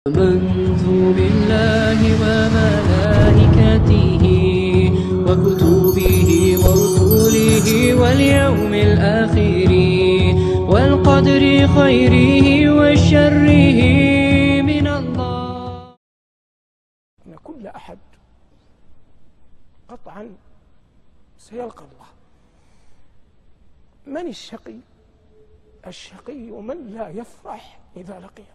آمنت بالله وملائكته وكتبه ورسله واليوم الآخر والقدر خيره وشره من الله. إن كل أحد قطعا سيلقى الله. من الشقي؟ الشقي من لا يفرح إذا لقي الله.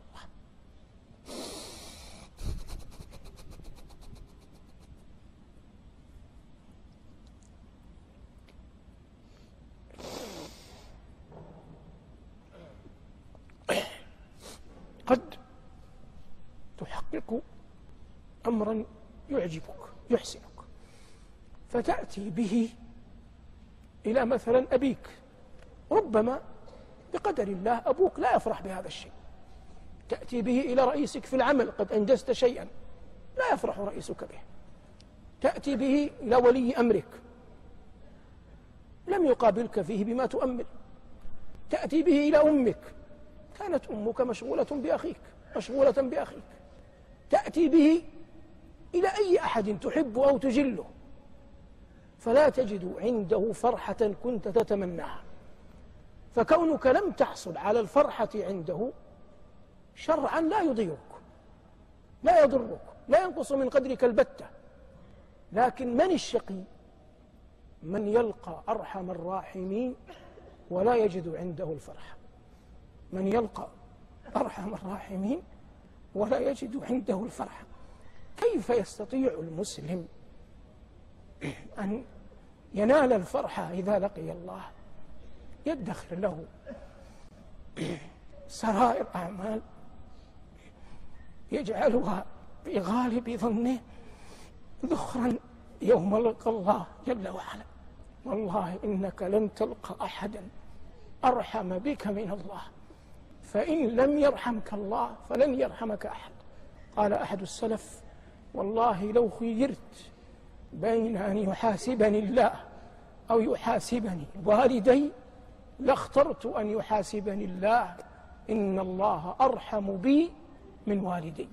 قد تحقق أمرا يعجبك يحسنك فتأتي به إلى مثلا أبيك، ربما بقدر الله أبوك لا يفرح بهذا الشيء. تأتي به إلى رئيسك في العمل، قد أنجزت شيئا لا يفرح رئيسك به. تأتي به إلى ولي أمرك لم يقابلك فيه بما تؤمل. تأتي به إلى أمك، كانت أمك مشغولة بأخيك. تأتي به إلى أي أحد تحبه أو تجله، فلا تجد عنده فرحة كنت تتمناها. فكونك لم تحصل على الفرحة عنده شرعا لا يضيرك، لا يضرك، لا ينقص من قدرك البتة. لكن من الشقي؟ من يلقى أرحم الراحمين ولا يجد عنده الفرحة. من يلقى أرحم الراحمين ولا يجد عنده الفرحة. كيف يستطيع المسلم أن ينال الفرحة إذا لقي الله؟ يدخر له سرائر أعمال يجعلها في غالب ظنه ذخرا يوم لقى الله جل وعلا. والله إنك لن تلقى أحدا أرحم بك من الله، فإن لم يرحمك الله فلن يرحمك أحد. قال أحد السلف: والله لو خيرت بين أن يحاسبني الله أو يحاسبني والدي لاخترت أن يحاسبني الله، إن الله أرحم بي من والدي.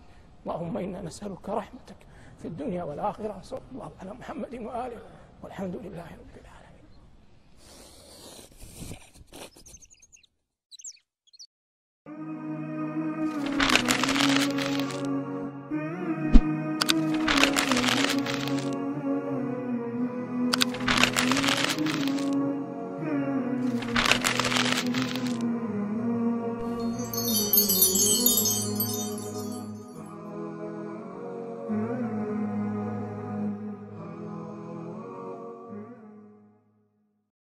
اللهم إنا نسألك رحمتك في الدنيا والآخرة. صلى الله على محمد وآله والحمد لله رب العالمين.